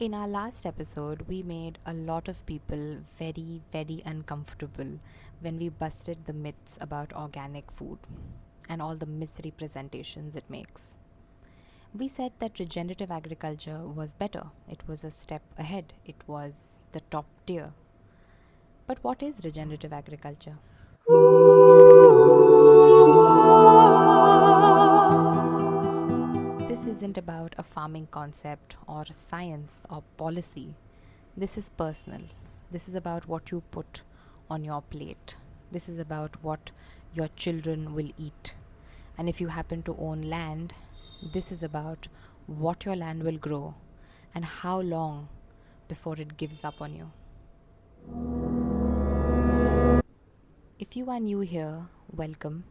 In our last episode, we made a lot of people very, very uncomfortable when we busted the myths about organic food and all the misrepresentations it makes. We said that regenerative agriculture was better, it was a step ahead, it was the top tier. But what is regenerative agriculture? This isn't about a farming concept or science or policy. This is personal. This is about what you put on your plate. This is about what your children will eat. And if you happen to own land, this is about what your land will grow and how long before it gives up on you. If you are new here, welcome.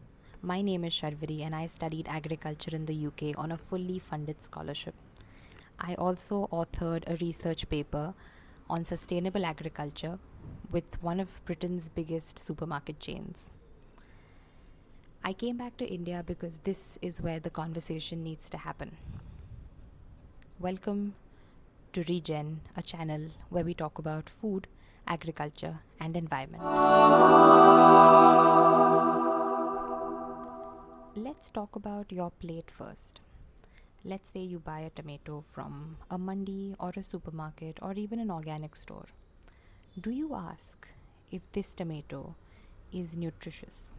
My name is Sharvari and I studied agriculture in the UK on a fully funded scholarship. I also authored a research paper on sustainable agriculture with one of Britain's biggest supermarket chains. I came back to India because this is where the conversation needs to happen. Welcome to Regen, a channel where we talk about food, agriculture, and environment. Let's talk about your plate first. Let's say you buy a tomato from a mandi or a supermarket or even an organic store. Do you ask if this tomato is nutritious?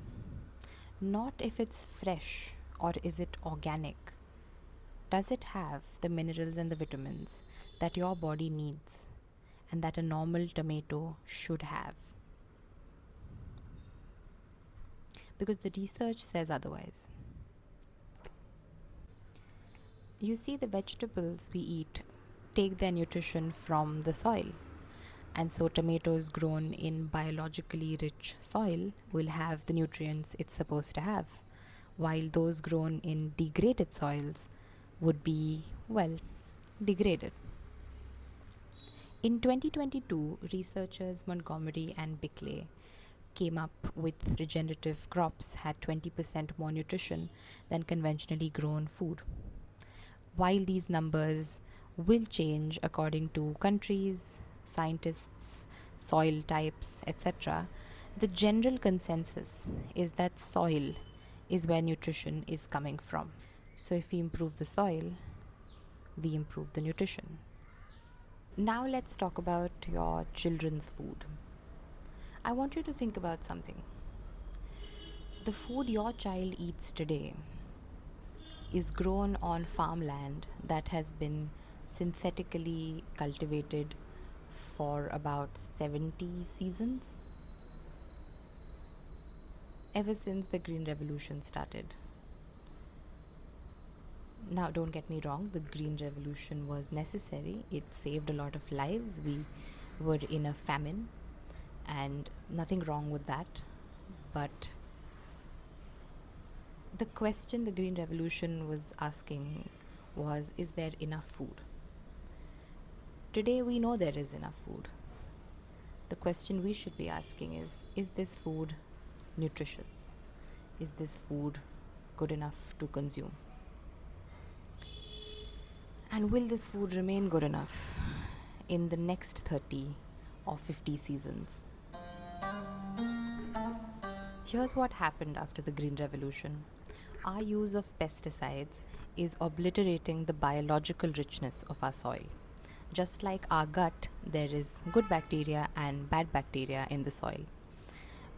Not if it's fresh or is it organic. Does it have the minerals and the vitamins that your body needs and that a normal tomato should have? Because the research says otherwise. You see, the vegetables we eat take their nutrition from the soil. And so tomatoes grown in biologically rich soil will have the nutrients it's supposed to have, while those grown in degraded soils would be, well, degraded. In 2022, researchers Montgomery and Bickley came up with regenerative crops had 20% more nutrition than conventionally grown food. While these numbers will change according to countries, scientists, soil types, etc., the general consensus is that soil is where nutrition is coming from. So if we improve the soil, we improve the nutrition. Now let's talk about your children's food. I want you to think about something. The food your child eats today is grown on farmland that has been synthetically cultivated for about 70 seasons, ever since the Green Revolution started. Now, don't get me wrong, the Green Revolution was necessary. It saved a lot of lives. We were in a famine and nothing wrong with that. But the question the Green Revolution was asking was, is there enough food? Today we know there is enough food. The question we should be asking is this food nutritious? Is this food good enough to consume? And will this food remain good enough in the next 30 or 50 seasons? Here's what happened after the Green Revolution. Our use of pesticides is obliterating the biological richness of our soil. Just like our gut, there is good bacteria and bad bacteria in the soil.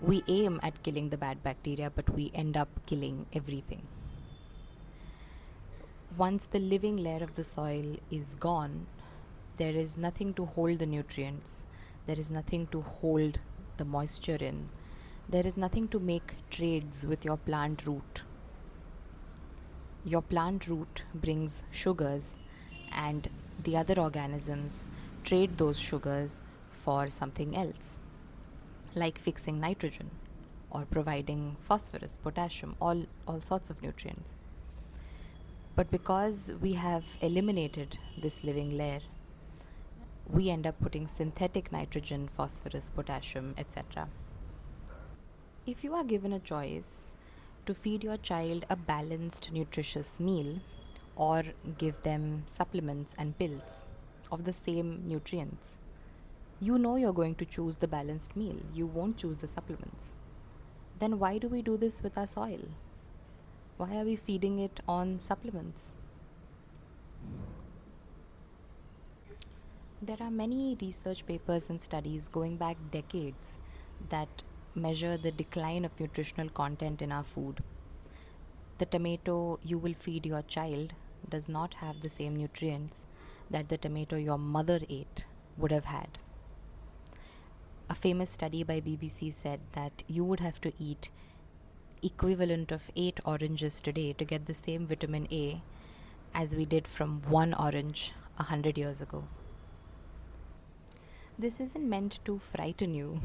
We aim at killing the bad bacteria, but we end up killing everything. Once the living layer of the soil is gone, there is nothing to hold the nutrients. There is nothing to hold the moisture in. There is nothing to make trades with your plant root. Your plant root brings sugars, and the other organisms trade those sugars for something else, like fixing nitrogen or providing phosphorus, potassium, all sorts of nutrients. But because we have eliminated this living layer, we end up putting synthetic nitrogen, phosphorus, potassium, etc. If you are given a choice to feed your child a balanced, nutritious meal or give them supplements and pills, of the same nutrients. You know you're going to choose the balanced meal, you won't choose the supplements. Then why do we do this with our soil? Why are we feeding it on supplements? There are many research papers and studies going back decades that measure the decline of nutritional content in our food. The tomato you will feed your child does not have the same nutrients that the tomato your mother ate would have had. A famous study by BBC said that you would have to eat equivalent of 8 oranges today to get the same vitamin A as we did from one orange 100 years ago. This isn't meant to frighten you.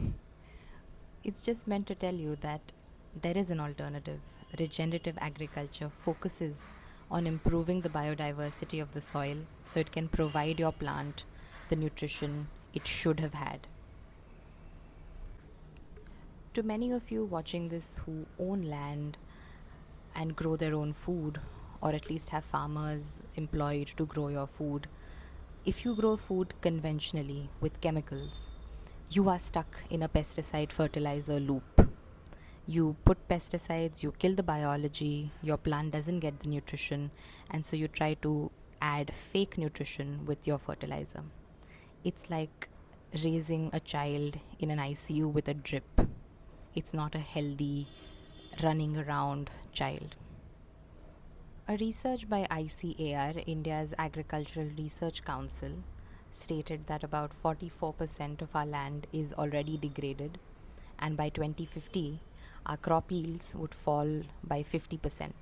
It's just meant to tell you that there is an alternative. Regenerative agriculture focuses on improving the biodiversity of the soil so it can provide your plant the nutrition it should have had. To many of you watching this who own land and grow their own food, or at least have farmers employed to grow your food, if you grow food conventionally with chemicals, you are stuck in a pesticide fertilizer loop. You put pesticides, you kill the biology, your plant doesn't get the nutrition, and so you try to add fake nutrition with your fertilizer. It's like raising a child in an ICU with a drip. It's not a healthy, running around child. A research by ICAR, India's Agricultural Research Council, stated that about 44% of our land is already degraded, and by 2050, our crop yields would fall by 50%.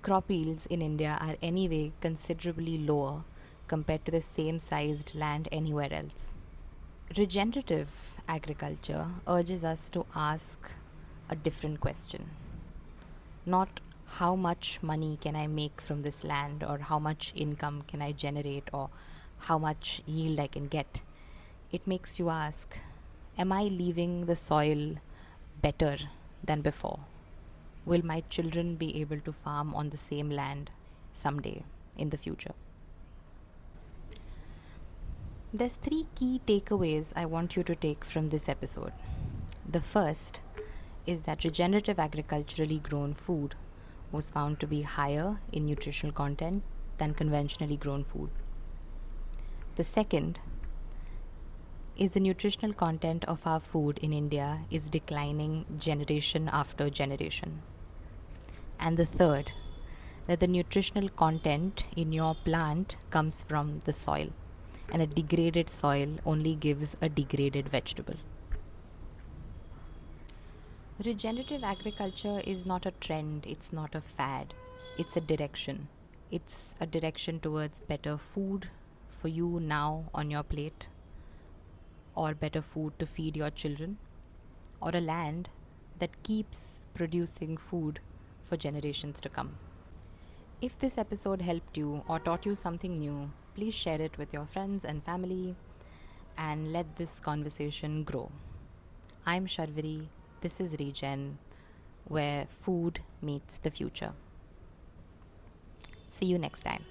Crop yields in India are anyway considerably lower compared to the same sized land anywhere else. Regenerative agriculture urges us to ask a different question. Not how much money can I make from this land, or how much income can I generate, or how much yield I can get. It makes you ask, am I leaving the soil better than before? Will my children be able to farm on the same land someday in the future? There's 3 key takeaways I want you to take from this episode. The first is that regenerative agriculturally grown food was found to be higher in nutritional content than conventionally grown food. The second is the nutritional content of our food in India is declining generation after generation. And the third, that the nutritional content in your plant comes from the soil, and a degraded soil only gives a degraded vegetable. Regenerative agriculture is not a trend, it's not a fad, it's a direction. It's a direction towards better food for you now on your plate, or better food to feed your children, or a land that keeps producing food for generations to come. If this episode helped you or taught you something new, please share it with your friends and family and let this conversation grow. I'm Sharvari. This is Regen, where food meets the future. See you next time.